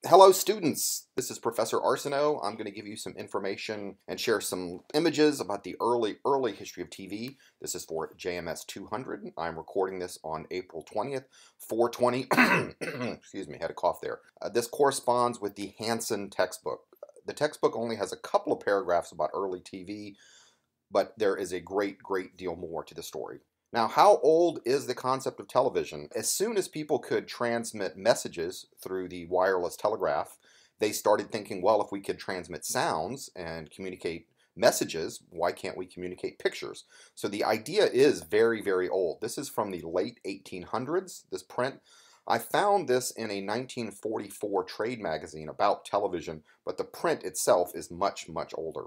Hello students, this is Professor Arsenault. I'm going to give you some information and share some images about the early history of TV. This is for JMS 200. I'm recording this on April 20th, 420. Excuse me, had a cough there. This corresponds with the Hansen textbook. The textbook only has a couple of paragraphs about early TV, but there is a great deal more to the story. Now, how old is the concept of television? As soon as people could transmit messages through the wireless telegraph, they started thinking, well, if we could transmit sounds and communicate messages, why can't we communicate pictures? So the idea is very old. This is from the late 1800s, this print. I found this in a 1944 trade magazine about television, but the print itself is much older.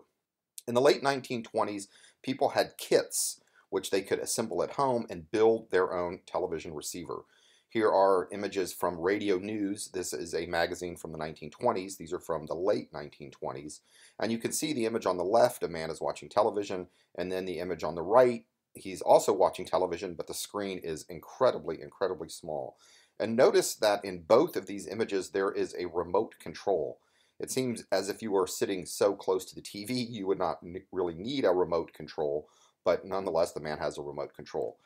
In the late 1920s, people had kits which they could assemble at home and build their own television receiver. Here are images from Radio News. This is a magazine from the 1920s. These are from the late 1920s. And you can see the image on the left, a man is watching television, and then the image on the right, he's also watching television, but the screen is incredibly small. And notice that in both of these images, there is a remote control. It seems as if you were sitting so close to the TV, you would not really need a remote control, but nonetheless, the man has a remote control.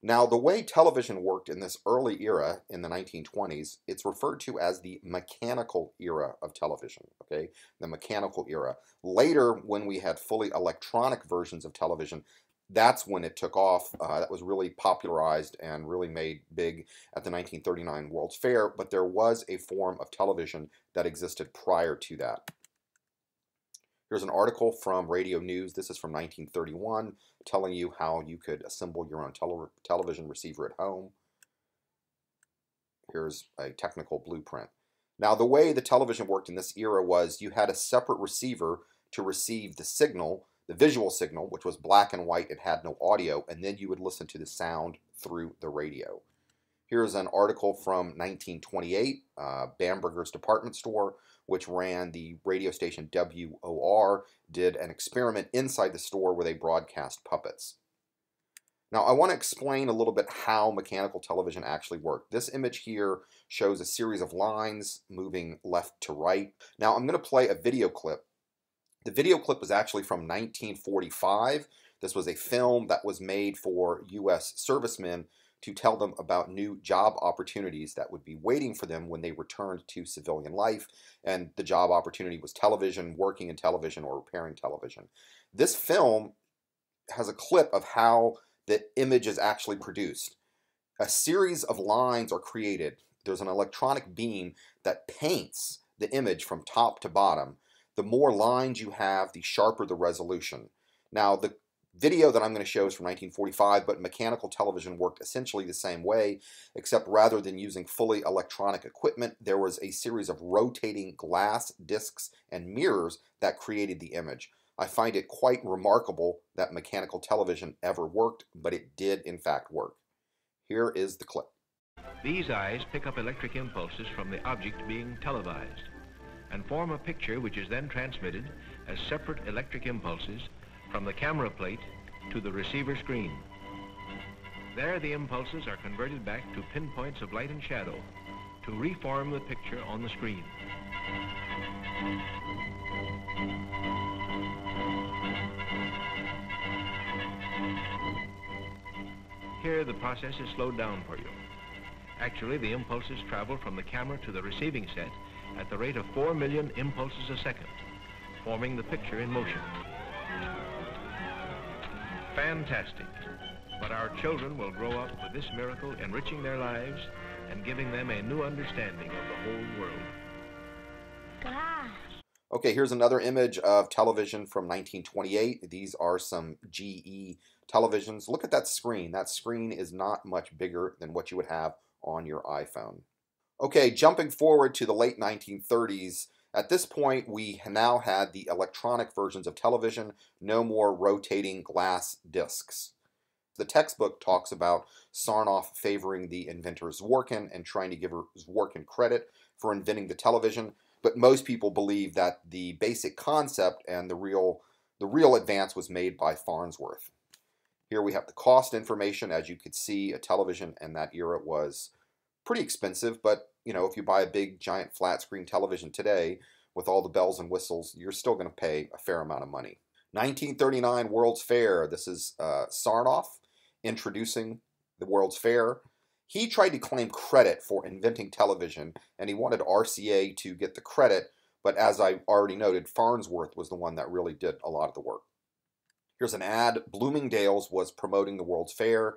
Now, the way television worked in this early era in the 1920s, it's referred to as the mechanical era of television, okay? The mechanical era. Later, when we had fully electronic versions of television, that's when it took off. That was really popularized and really made big at the 1939 World's Fair, but there was a form of television that existed prior to that. Here's an article from Radio News. This is from 1931, telling you how you could assemble your own television receiver at home. Here's a technical blueprint. Now, the way the television worked in this era was you had a separate receiver to receive the signal, the visual signal, which was black and white. It had no audio, and then you would listen to the sound through the radio. Here's an article from 1928, Bamberger's department store, which ran the radio station WOR, did an experiment inside the store where they broadcast puppets. Now, I want to explain a little bit how mechanical television actually worked. This image here shows a series of lines moving left to right. Now, I'm going to play a video clip. The video clip was actually from 1945. This was a film that was made for U.S. servicemen to tell them about new job opportunities that would be waiting for them when they returned to civilian life. And the job opportunity was television, working in television, or repairing television. This film has a clip of how the image is actually produced. A series of lines are created. There's an electronic beam that paints the image from top to bottom. The more lines you have, the sharper the resolution. Now, the video that I'm going to show is from 1945, but mechanical television worked essentially the same way, except rather than using fully electronic equipment, there was a series of rotating glass discs and mirrors that created the image. I find it quite remarkable that mechanical television ever worked, but it did in fact work. Here is the clip. These eyes pick up electric impulses from the object being televised and form a picture which is then transmitted as separate electric impulses from the camera plate to the receiver screen. There the impulses are converted back to pinpoints of light and shadow to reform the picture on the screen. Here the process is slowed down for you. Actually, the impulses travel from the camera to the receiving set at the rate of 4 million impulses a second, forming the picture in motion. Fantastic. But our children will grow up with this miracle enriching their lives and giving them a new understanding of the whole world. Gosh. Okay, here's another image of television from 1928. These are some GE televisions. Look at that screen. That screen is not much bigger than what you would have on your iPhone. Okay, jumping forward to the late 1930s, at this point, we now had the electronic versions of television, no more rotating glass discs. The textbook talks about Sarnoff favoring the inventor Zworykin and trying to give Zworykin credit for inventing the television, but most people believe that the basic concept and the real advance was made by Farnsworth. Here we have the cost information. As you could see, a television in that era was pretty expensive, but if you buy a big giant flat screen television today with all the bells and whistles, you're still going to pay a fair amount of money. 1939 World's Fair. This is Sarnoff introducing the World's Fair. He tried to claim credit for inventing television, and he wanted RCA to get the credit, but as I already noted, Farnsworth was the one that really did a lot of the work. Here's an ad. Bloomingdale's was promoting the World's Fair.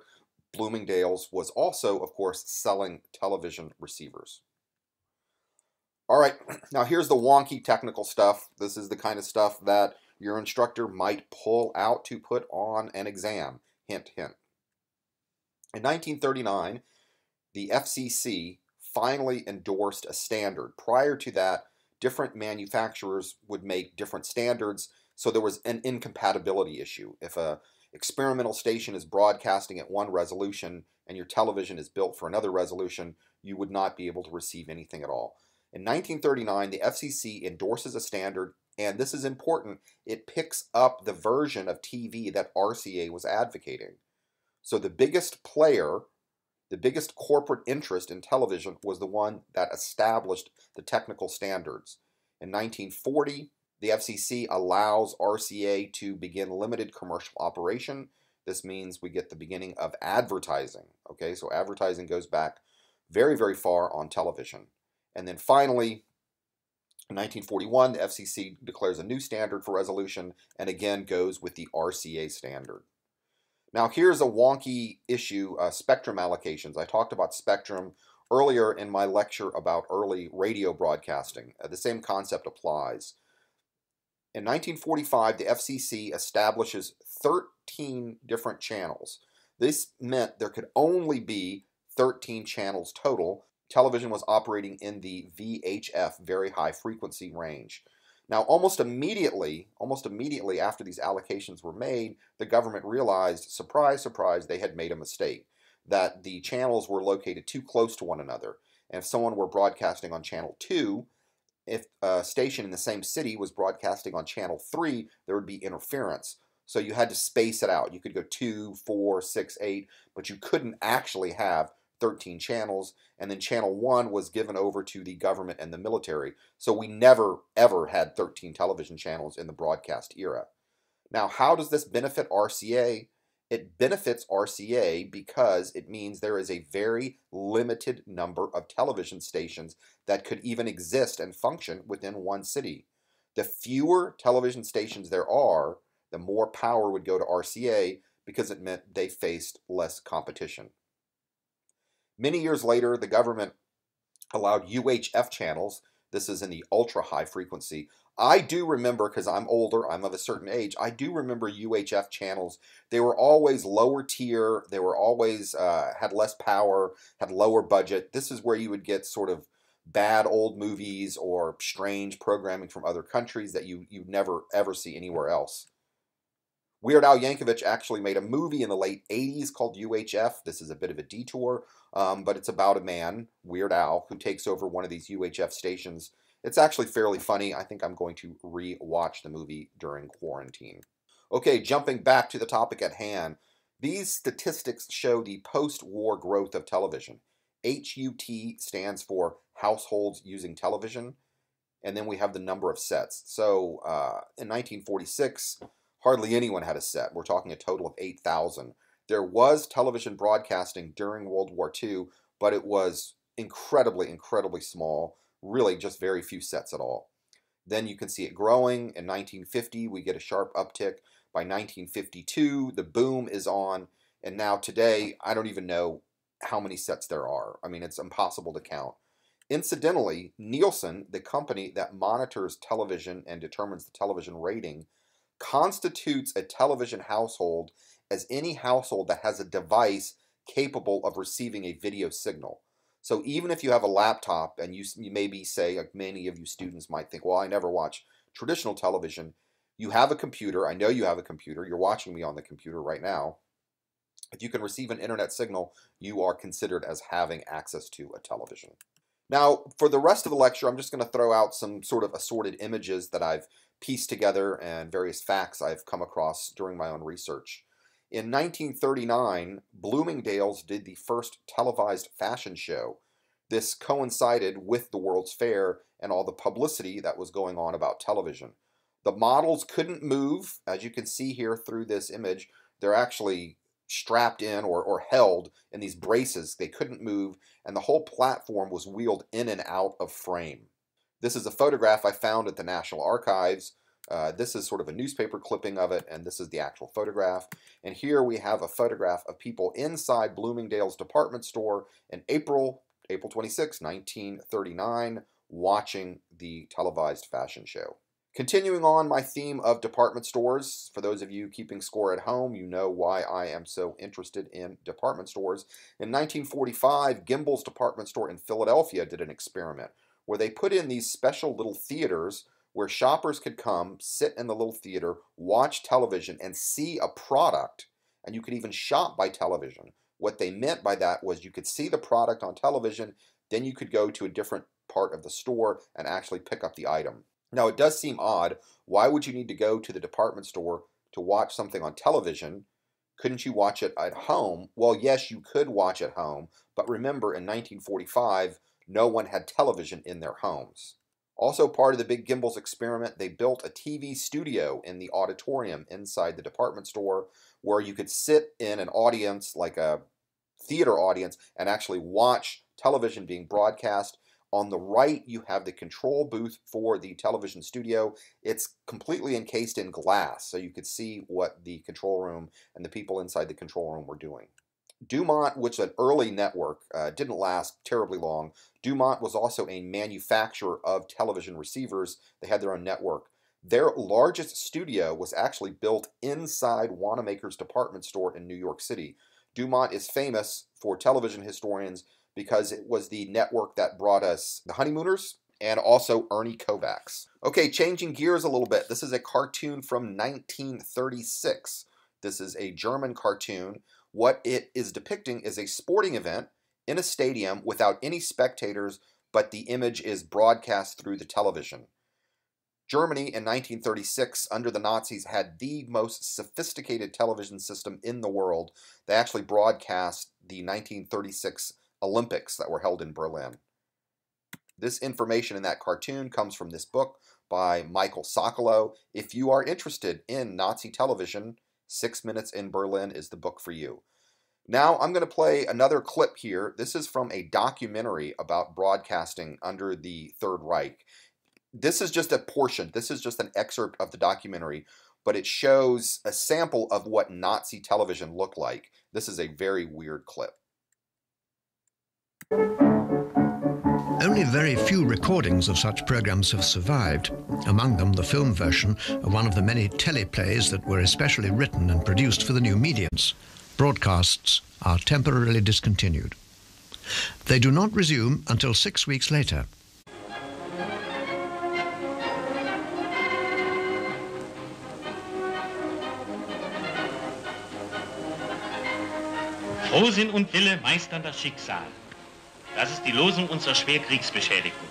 Bloomingdale's was also, of course, selling television receivers. All right, now here's the wonky technical stuff. This is the kind of stuff that your instructor might pull out to put on an exam. Hint, hint. In 1939, the FCC finally endorsed a standard. Prior to that, different manufacturers would make different standards, so there was an incompatibility issue. If a experimental station is broadcasting at one resolution and your television is built for another resolution, you would not be able to receive anything at all. In 1939, the FCC endorses a standard, and this is important, it picks up the version of TV that RCA was advocating. So the biggest player, the biggest corporate interest in television was the one that established the technical standards. In 1940, the FCC allows RCA to begin limited commercial operation. This means we get the beginning of advertising. Okay, so advertising goes back very, very far on television. And then finally, in 1941, the FCC declares a new standard for resolution and again goes with the RCA standard. Now here's a wonky issue, spectrum allocations. I talked about spectrum earlier in my lecture about early radio broadcasting. The same concept applies. In 1945, the FCC establishes 13 different channels. This meant there could only be 13 channels total. Television was operating in the VHF, very high frequency range. Now, almost immediately after these allocations were made, the government realized, surprise, surprise, they had made a mistake, that the channels were located too close to one another. And if someone were broadcasting on channel 2, if a station in the same city was broadcasting on channel 3, there would be interference. So you had to space it out. You could go 2, 4, 6, 8, but you couldn't actually have 13 channels, and then channel 1 was given over to the government and the military. So we never, ever had 13 television channels in the broadcast era. Now, how does this benefit RCA? It benefits RCA because it means there is a very limited number of television stations that could even exist and function within one city. The fewer television stations there are, the more power would go to RCA because it meant they faced less competition. Many years later, the government allowed UHF channels. This is in the ultra high frequency. I do remember, because I'm older, I'm of a certain age, I do remember UHF channels. They were always lower tier, they were always, had less power, had lower budget. This is where you would get sort of bad old movies or strange programming from other countries that you never ever see anywhere else. Weird Al Yankovic actually made a movie in the late 80s called UHF. This is a bit of a detour, but it's about a man, Weird Al, who takes over one of these UHF stations. It's actually fairly funny. I think I'm going to re-watch the movie during quarantine. Okay, jumping back to the topic at hand. These statistics show the post-war growth of television. HUT stands for households using television, and then we have the number of sets. So in 1946, hardly anyone had a set. We're talking a total of 8,000. There was television broadcasting during World War II, but it was incredibly, incredibly small. Really just very few sets at all. Then you can see it growing. In 1950, we get a sharp uptick. By 1952, the boom is on. And now today, I don't even know how many sets there are. I mean, it's impossible to count. Incidentally, Nielsen, the company that monitors television and determines the television rating, constitutes a television household as any household that has a device capable of receiving a video signal. So even if you have a laptop and you maybe say, like many of you students might think, well, I never watch traditional television. You have a computer. I know you have a computer. You're watching me on the computer right now. If you can receive an internet signal, you are considered as having access to a television. Now, for the rest of the lecture, I'm just going to throw out some sort of assorted images that I've pieced together and various facts I've come across during my own research. In 1939, Bloomingdale's did the first televised fashion show. This coincided with the World's Fair and all the publicity that was going on about television. The models couldn't move, as you can see here through this image. They're actually strapped in or held in these braces. They couldn't move, and the whole platform was wheeled in and out of frame. This is a photograph I found at the National Archives. This is sort of a newspaper clipping of it, and this is the actual photograph. And here we have a photograph of people inside Bloomingdale's department store in April 26, 1939, watching the televised fashion show. Continuing on my theme of department stores, for those of you keeping score at home, you know why I am so interested in department stores. In 1945, Gimbel's department store in Philadelphia did an experiment where they put in these special little theaters where shoppers could come, sit in the little theater, watch television, and see a product, and you could even shop by television. What they meant by that was you could see the product on television, then you could go to a different part of the store and actually pick up the item. Now, it does seem odd. Why would you need to go to the department store to watch something on television? Couldn't you watch it at home? Well, yes, you could watch at home, but remember, in 1945, no one had television in their homes. Also part of the big Gimbel's experiment, they built a TV studio in the auditorium inside the department store where you could sit in an audience, like a theater audience, and actually watch television being broadcast. On the right, you have the control booth for the television studio. It's completely encased in glass, so you could see what the control room and the people inside the control room were doing. Dumont, which is an early network, didn't last terribly long. Dumont was also a manufacturer of television receivers. They had their own network. Their largest studio was actually built inside Wanamaker's department store in New York City. Dumont is famous for television historians because it was the network that brought us The Honeymooners and also Ernie Kovacs. Okay, changing gears a little bit. This is a cartoon from 1936. This is a German cartoon. What it is depicting is a sporting event in a stadium without any spectators, but the image is broadcast through the television. Germany in 1936, under the Nazis, had the most sophisticated television system in the world. They actually broadcast the 1936 Olympics that were held in Berlin. This information in that cartoon comes from this book by Michael Sokolow. If you are interested in Nazi television, 6 Minutes in Berlin is the book for you. Now I'm going to play another clip here. This is from a documentary about broadcasting under the Third Reich. This is just a portion. This is just an excerpt of the documentary, but it shows a sample of what Nazi television looked like. This is a very weird clip. Only very few recordings of such programs have survived, among them the film version of one of the many teleplays that were especially written and produced for the new mediums. Broadcasts are temporarily discontinued. They do not resume until 6 weeks later. Frohsinn und Wille meistern das Schicksal. Das ist die Losung unserer Schwerkriegsbeschädigten.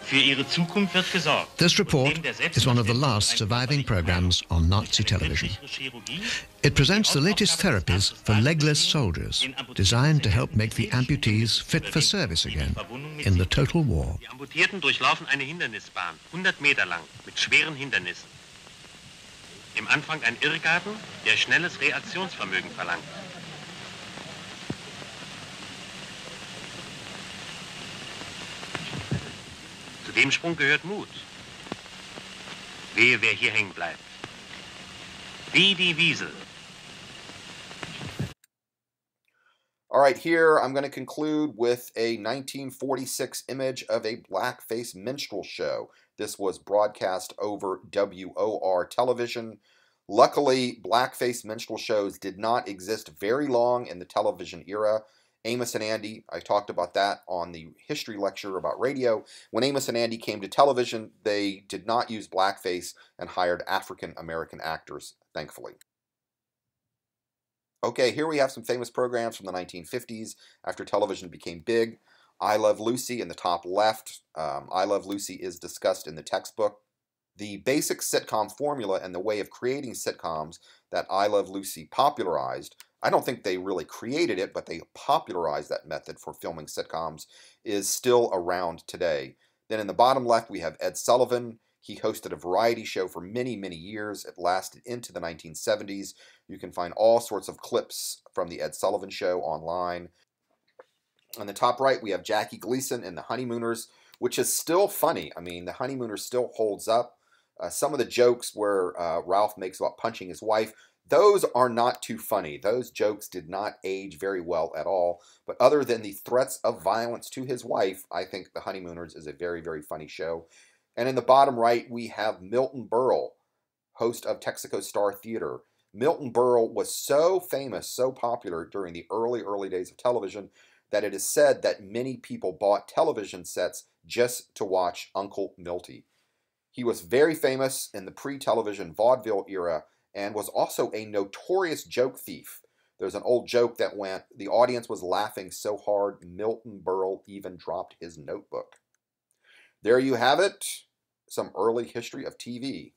Für ihre Zukunft wird gesorgt. This report is one of the last surviving programs on Nazi television. It presents the latest therapies for legless soldiers, designed to help make the amputees fit for service again in the total war. Die Amputierten durchlaufen eine Hindernisbahn, 100 Meter lang, mit schweren Hindernissen. Im Anfang ein Irrgarten, der schnelles Reaktionsvermögen verlangt. Zu dem Sprung gehört Mut. Wehe, wer hier hängen bleibt. Wie die Wiesel. All right, here I'm going to conclude with a 1946 image of a blackface minstrel show. This was broadcast over WOR television. Luckily, blackface minstrel shows did not exist very long in the television era. Amos and Andy, I talked about that on the history lecture about radio. When Amos and Andy came to television, they did not use blackface and hired African-American actors, thankfully. Okay, here we have some famous programs from the 1950s after television became big. I Love Lucy in the top left. I Love Lucy is discussed in the textbook. The basic sitcom formula and the way of creating sitcoms that I Love Lucy popularized I don't think they really created it, but they popularized that method for filming sitcoms, is still around today. Then in the bottom left, we have Ed Sullivan. He hosted a variety show for many, many years. It lasted into the 1970s. You can find all sorts of clips from the Ed Sullivan Show online. On the top right, we have Jackie Gleason in The Honeymooners, which is still funny. I mean, The Honeymooners still holds up. Some of the jokes where Ralph makes about punching his wife, those are not too funny. Those jokes did not age very well at all. But other than the threats of violence to his wife, I think The Honeymooners is a very, very funny show. And in the bottom right, we have Milton Berle, host of Texaco Star Theater. Milton Berle was so famous, so popular during the early days of television that it is said that many people bought television sets just to watch Uncle Milty. He was very famous in the pre-television vaudeville era and was also a notorious joke thief. There's an old joke that went, the audience was laughing so hard, Milton Berle even dropped his notebook. There you have it, some early history of TV.